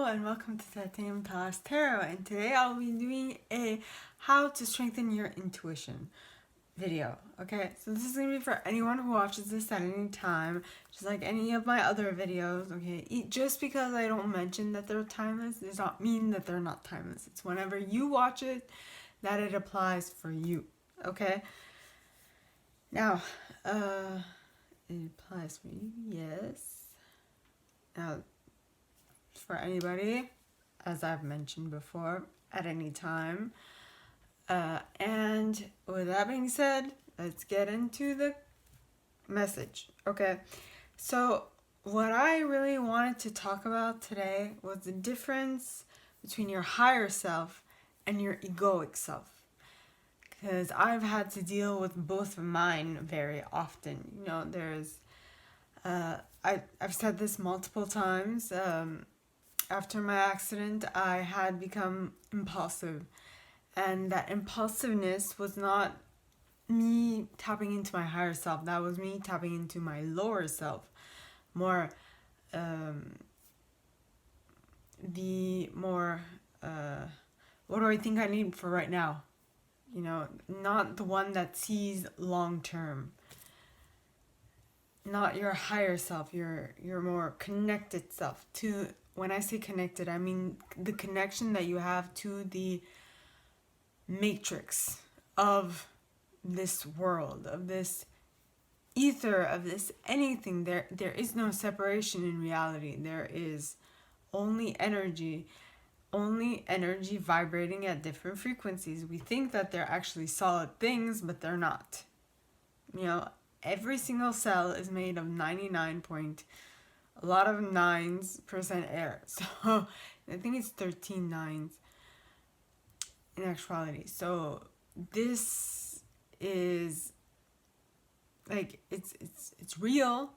and welcome to Titanium Plus Tarot, and today I'll be doing a how to strengthen your intuition video. Okay, so this is going to be for anyone who watches this at any time, just like any of my other videos. Okay, just because I don't mention that they're timeless does not mean that they're not timeless. It's whenever you watch it that it applies for you. Okay, now it applies for you, yes. Now, for anybody, as I've mentioned before, at any time. And with that being said, let's get into the message. Okay, so what I really wanted to talk about today was the difference between your higher self and your egoic self. Because I've had to deal with both of mine very often. You know, I've said this multiple times. After my accident, I had become impulsive. And that impulsiveness was not me tapping into my higher self. That was me tapping into my lower self. More, what do I think I need for right now? You know, not the one that sees long term. Not your higher self, your more connected self. To when I say connected, I mean the connection that you have to the matrix of this world, of this ether, of this anything. There is no separation in reality. There is only energy vibrating at different frequencies. We think that they're actually solid things, but they're not. You know, every single cell is made of 99 point, a lot of 9% air. So I think it's 13 nines in actuality. So this is like it's real.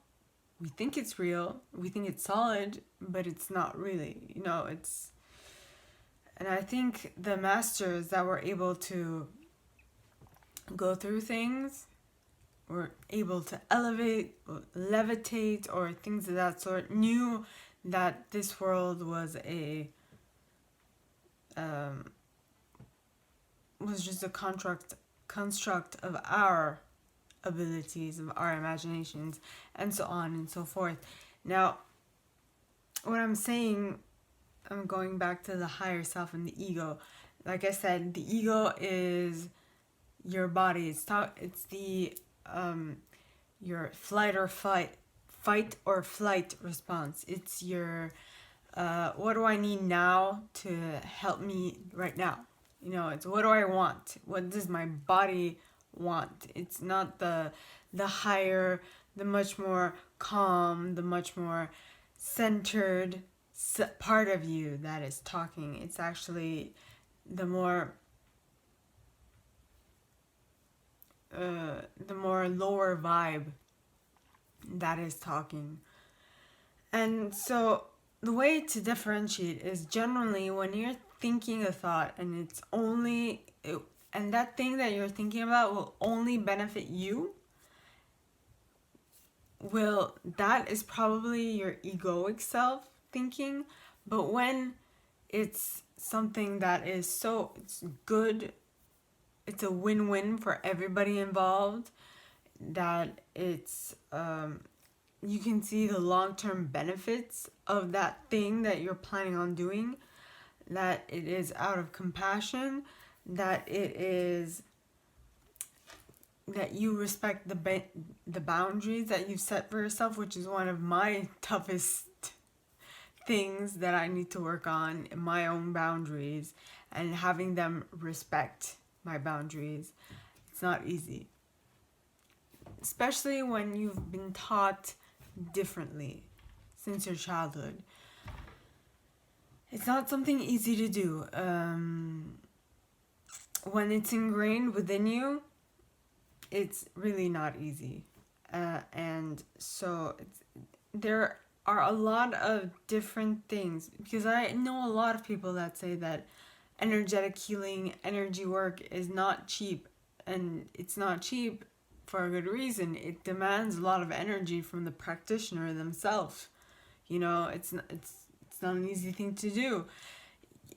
We think it's real. We think it's solid, but it's not really. You know, and I think the masters that were able to go through things were able to elevate, or levitate, or things of that sort, knew that this world was was just a construct of our abilities, of our imaginations, and so on and so forth. Now, what I'm saying, I'm going back to the higher self and the ego. Like I said, the ego is your body. It's the your fight or flight response. It's your what do I need now to help me right now? You know, it's what do I want? What does my body want? It's not the higher, the much more calm, the much more centered part of you that is talking. It's actually the more lower vibe that is talking. And so the way to differentiate is generally when you're thinking a thought and and that thing that you're thinking about will only benefit you, that is probably your egoic self thinking. But when it's something that is it's good, it's a win-win for everybody involved, that it's you can see the long-term benefits of that thing that you're planning on doing, that it is out of compassion, that it is that you respect the boundaries that you've set for yourself, which is one of my toughest things that I need to work on, my own boundaries, and having them respect my boundaries. It's not easy, especially when you've been taught differently since your childhood. It's not something easy to do. When it's ingrained within you, it's really not easy. And so there are a lot of different things, because I know a lot of people that say that energetic healing, energy work is not cheap. And it's not cheap for a good reason. It demands a lot of energy from the practitioner themselves. You know, it's It's not an easy thing to do.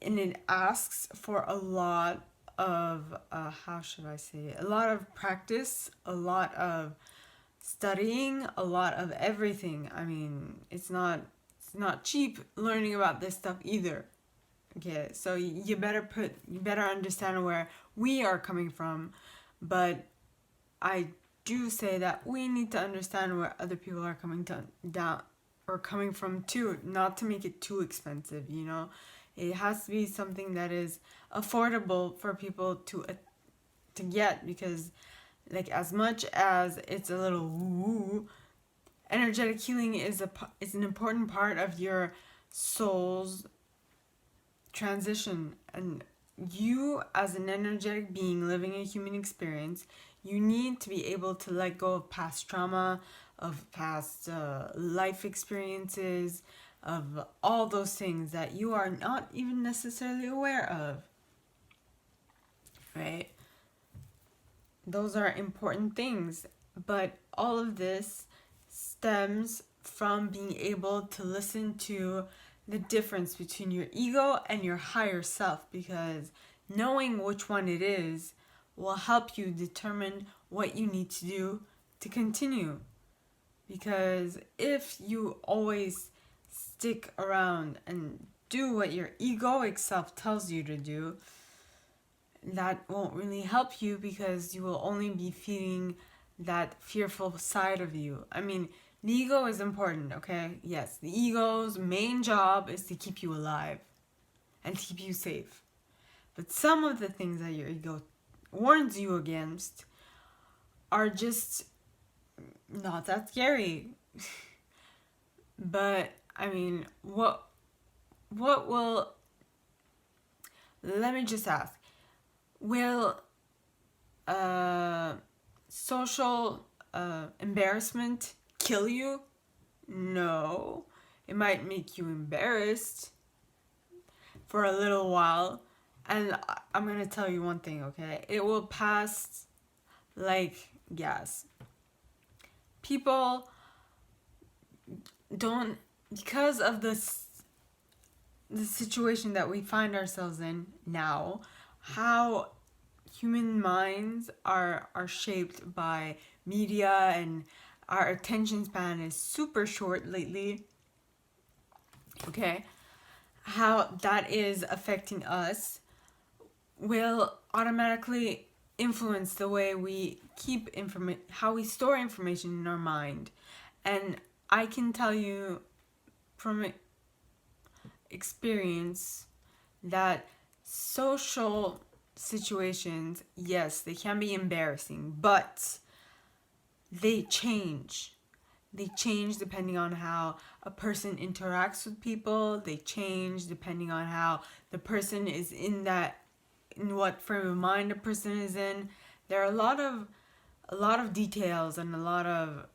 And it asks for a lot of, how should I say it? A lot of practice, a lot of studying, a lot of everything. I mean, it's not cheap learning about this stuff either. Okay, so you better understand where we are coming from, but I do say that we need to understand where other people are coming from too, not to make it too expensive, you know. It has to be something that is affordable for people to get, because like as much as it's a little woo, energetic healing is an important part of your soul's transition. And you, as an energetic being living a human experience, you need to be able to let go of past trauma, of past life experiences, of all those things that you are not even necessarily aware of, right? Those are important things, but all of this stems from being able to listen to the difference between your ego and your higher self, because knowing which one it is will help you determine what you need to do to continue. Because if you always stick around and do what your egoic self tells you to do, that won't really help you, because you will only be feeding that fearful side of you. I mean, the ego is important, okay? Yes, the ego's main job is to keep you alive and to keep you safe. But some of the things that your ego warns you against are just not that scary. But, I mean, what will... Let me just ask. Will social embarrassment kill you? No. It might make you embarrassed for a little while. And I'm going to tell you one thing, okay? It will pass like gas. People don't, because of the situation that we find ourselves in now, how human minds are shaped by media, and our attention span is super short lately, okay? How that is affecting us will automatically influence the way we keep how we store information in our mind. And I can tell you from experience that social situations, yes, they can be embarrassing, but they change. They change depending on how a person interacts with people. They change depending on how the person is in what frame of mind a person is in. There are a lot of details and a lot of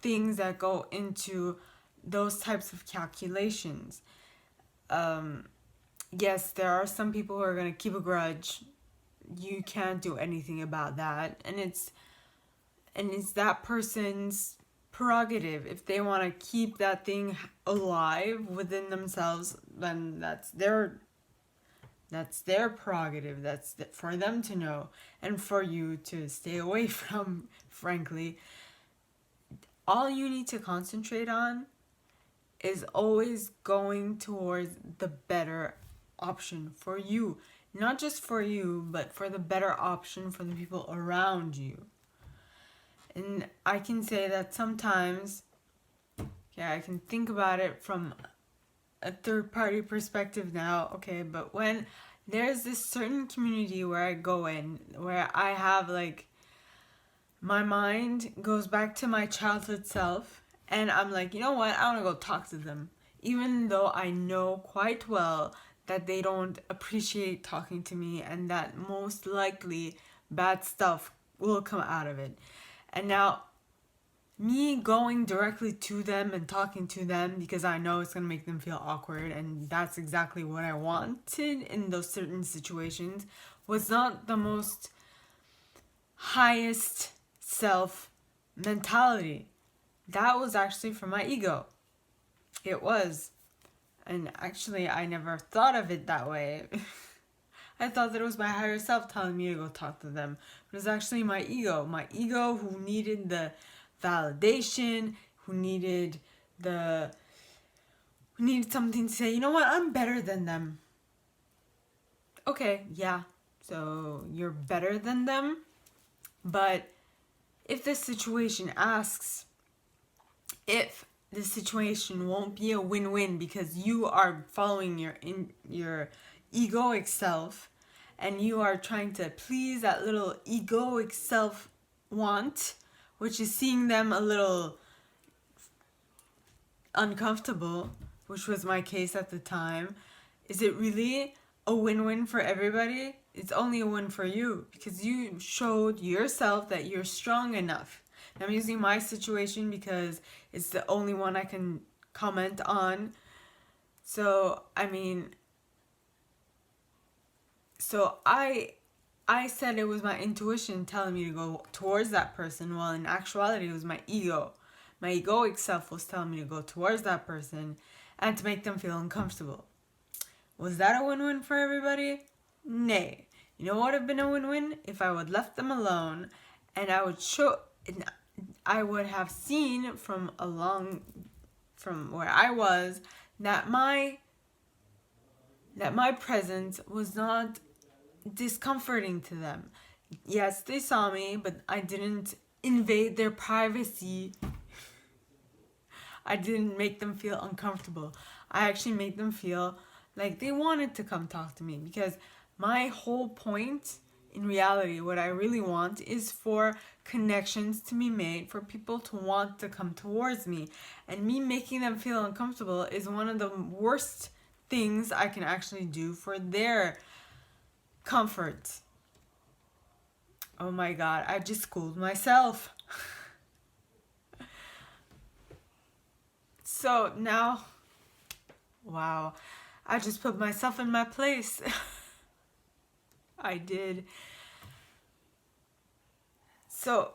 things that go into those types of calculations. Yes, there are some people who are going to keep a grudge. You can't do anything about that. And it's that person's prerogative. If they want to keep that thing alive within themselves, then that's their prerogative. That's for them to know and for you to stay away from, frankly. All you need to concentrate on is always going towards the better option for you. Not just for you, but for the better option for the people around you. And I can say that sometimes, I can think about it from a third-party perspective now, okay, but when there's this certain community where I go in, where I have, like, my mind goes back to my childhood self, and I'm like, you know what, I want to go talk to them, even though I know quite well that they don't appreciate talking to me, and that most likely bad stuff will come out of it. And now, me going directly to them and talking to them because I know it's going to make them feel awkward, and that's exactly what I wanted in those certain situations, was not the most highest self mentality. That was actually for my ego. It was. And actually, I never thought of it that way. I thought that it was my higher self telling me to go talk to them. But it was actually my ego who needed the validation, who needed something to say, you know what, I'm better than them. Okay, yeah, so you're better than them, but if this situation asks if the situation won't be a win-win because you are following your egoic self and you are trying to please that little egoic self want, which is seeing them a little uncomfortable, which was my case at the time. Is it really a win-win for everybody? It's only a win for you because you showed yourself that you're strong enough. And I'm using my situation because it's the only one I can comment on. So, I said it was my intuition telling me to go towards that person, while in actuality it was my ego. My egoic self was telling me to go towards that person and to make them feel uncomfortable. Was that a win-win for everybody? Nay. You know what would have been a win-win? If I would have left them alone and I would have seen from where I was that my presence was not discomforting to them. Yes, they saw me, but I didn't invade their privacy. I didn't make them feel uncomfortable. I actually made them feel like they wanted to come talk to me, because my whole point in reality, what I really want is for connections to be made, for people to want to come towards me. And me making them feel uncomfortable is one of the worst things I can actually do for their comfort. Oh my God, I just schooled myself. So now, wow, I just put myself in my place. I did. So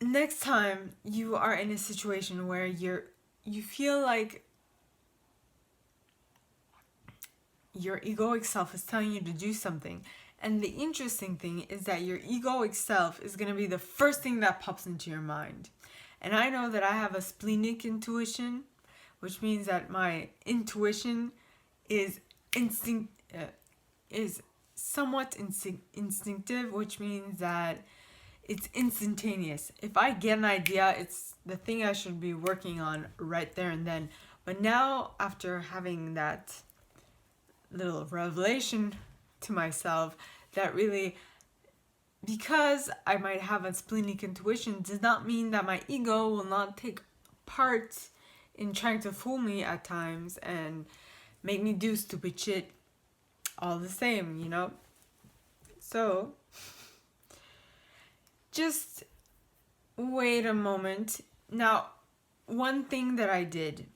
next time you are in a situation where you feel like your egoic self is telling you to do something, and the interesting thing is that your egoic self is going to be the first thing that pops into your mind. And I know that I have a splenic intuition, which means that my intuition is somewhat instinctive, which means that it's instantaneous. If I get an idea, it's the thing I should be working on right there and then. But now, after having that little revelation to myself, that really, because I might have a splenic intuition, does not mean that my ego will not take part in trying to fool me at times and make me do stupid shit all the same, you know? So, just wait a moment. Now, one thing that I did,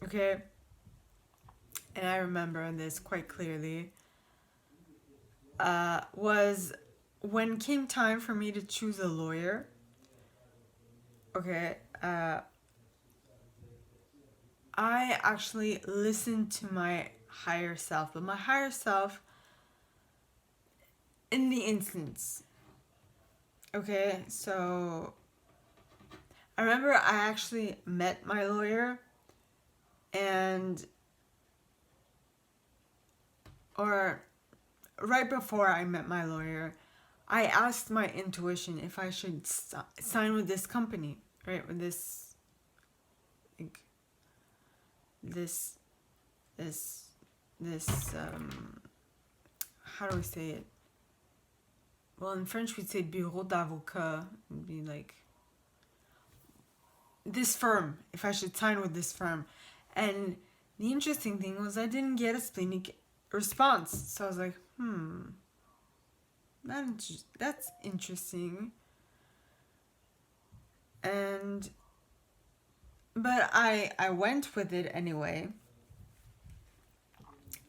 okay, and I remember this quite clearly, was when came time for me to choose a lawyer. Okay, I actually listened to my higher self, but my higher self in the instance. Okay, so I remember I actually met my lawyer, or right before I met my lawyer, I asked my intuition if I should sign with this company, right? With this, like, this, how do we say it? Well, in French we'd say bureau d'avocat. It'd be like this firm, if I should sign with this firm. And the interesting thing was I didn't get a splenic response. So I was like, that's interesting. But I went with it anyway.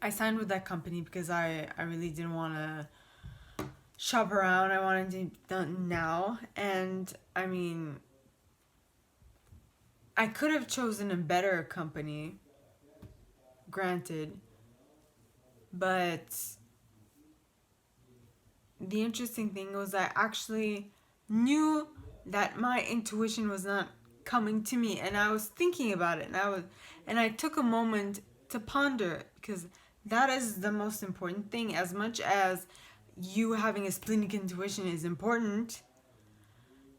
I signed with that company because I really didn't want to shop around. I wanted to be done now. And I mean, I could have chosen a better company, granted, but the interesting thing was I actually knew that my intuition was not coming to me, and I was thinking about it, and I took a moment to ponder it, because that is the most important thing. As much as you having a splenic intuition is important,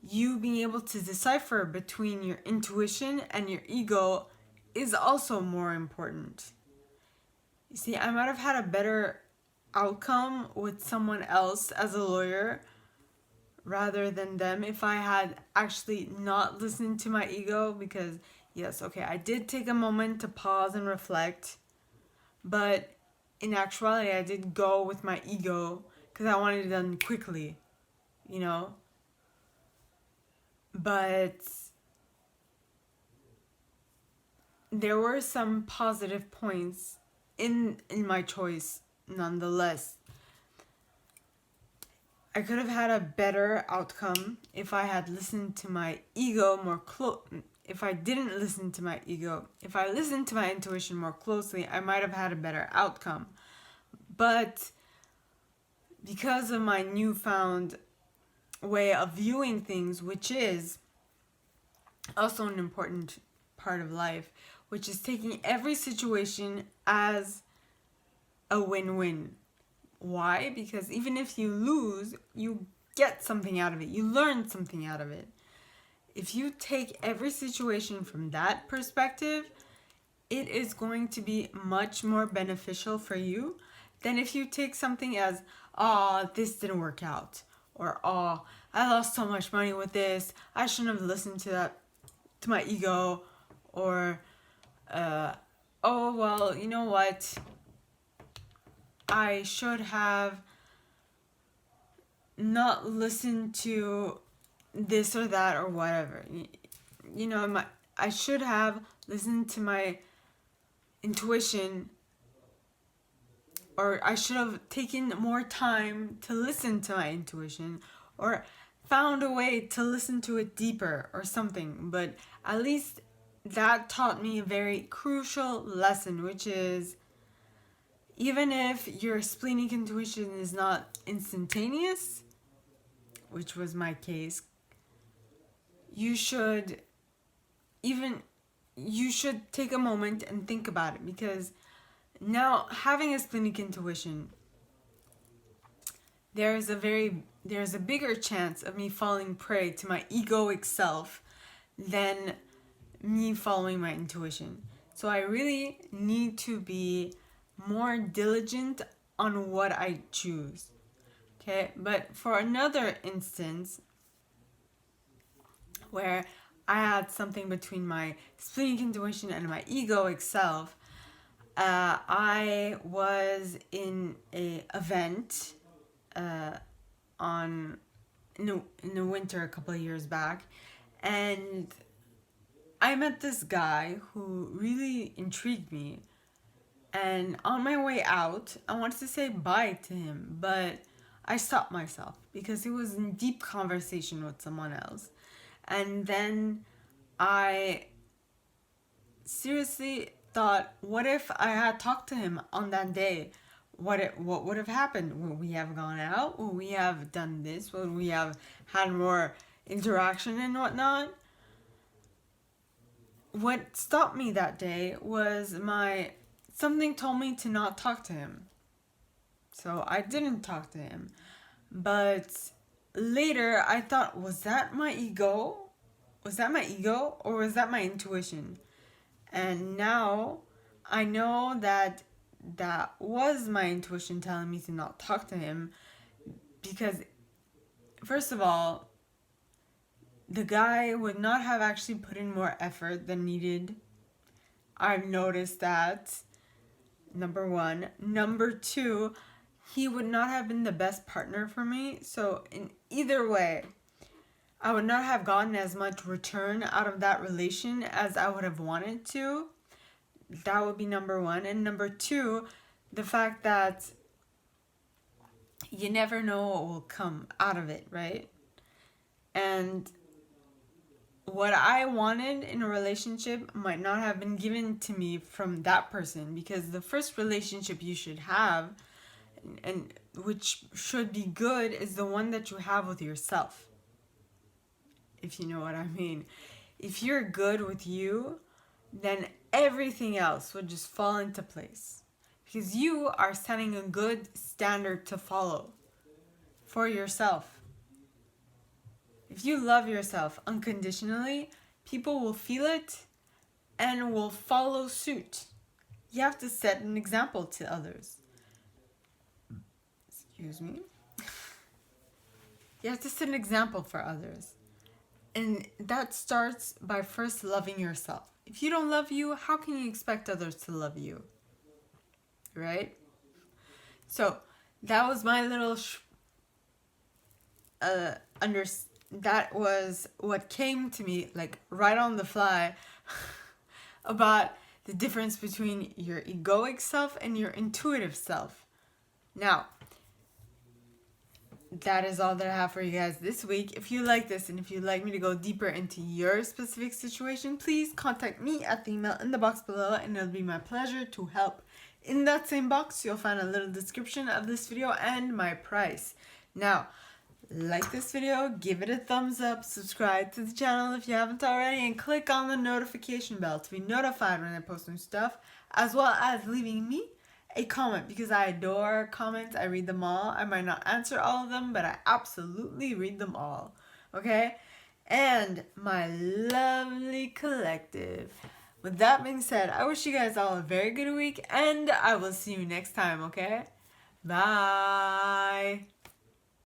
you being able to decipher between your intuition and your ego is also more important. You see, I might have had a better outcome with someone else as a lawyer rather than them if I had actually not listened to my ego, because yes, okay, I did take a moment to pause and reflect, but in actuality I did go with my ego because I wanted it done quickly, you know. But there were some positive points in my choice nonetheless. I could have had a better outcome if I had listened to my ego more if I didn't listen to my ego. If I listened to my intuition more closely, I might have had a better outcome. But because of my newfound way of viewing things, which is also an important part of life, which is taking every situation as a win-win. Why? Because even if you lose, you get something out of it. You learn something out of it. If you take every situation from that perspective, it is going to be much more beneficial for you than if you take something as, oh, this didn't work out. Or, oh, I lost so much money with this. I shouldn't have listened to my ego. Or, oh, well, you know what? I should have not listened to this or that or whatever. You know, I should have listened to my intuition, or I should have taken more time to listen to my intuition, or found a way to listen to it deeper or something. But at least that taught me a very crucial lesson, which is, even if your splenic intuition is not instantaneous, which was my case, you should take a moment and think about it, because now having a splenic intuition, there's a bigger chance of me falling prey to my egoic self than me following my intuition. So I really need to be more diligent on what I choose. Okay, but for another instance where I had something between my splenic intuition and my egoic self, I was in a event in the winter a couple of years back, and I met this guy who really intrigued me. And on my way out, I wanted to say bye to him, but I stopped myself because he was in deep conversation with someone else. And then I seriously thought, what if I had talked to him on that day? What would have happened? Would we have gone out? Would we have done this? Would we have had more interaction and whatnot? What stopped me that day was something told me to not talk to him. So I didn't talk to him. But later I thought, was that my ego? Was that my ego, or was that my intuition? And now I know that was my intuition telling me to not talk to him, because first of all, the guy would not have actually put in more effort than needed. I've noticed that. Number one. Number two, he would not have been the best partner for me. So in either way, I would not have gotten as much return out of that relation as I would have wanted to. That would be number one. And number two, the fact that you never know what will come out of it, right? And what I wanted in a relationship might not have been given to me from that person, because the first relationship you should have, and which should be good, is the one that you have with yourself, if you know what I mean. If you're good with you, then everything else would just fall into place, because you are setting a good standard to follow for yourself. If you love yourself unconditionally, people will feel it and will follow suit. You have to set an example to others. Excuse me. You have to set an example for others. And that starts by first loving yourself. If you don't love you, how can you expect others to love you? Right? So, that was my little that was what came to me, like, right on the fly about the difference between your egoic self and your intuitive self. Now, that is all that I have for you guys this week. If you like this, and if you'd like me to go deeper into your specific situation, please contact me at the email in the box below, and it'll be my pleasure to help. In that same box, you'll find a little description of this video and my price. Now, like this video, give it a thumbs up, subscribe to the channel if you haven't already, and click on the notification bell to be notified when I post new stuff, as well as leaving me a comment, because I adore comments. I read them all. I might not answer all of them, but I absolutely read them all. Okay? And my lovely collective. With that being said, I wish you guys all a very good week, and I will see you next time, okay? Bye!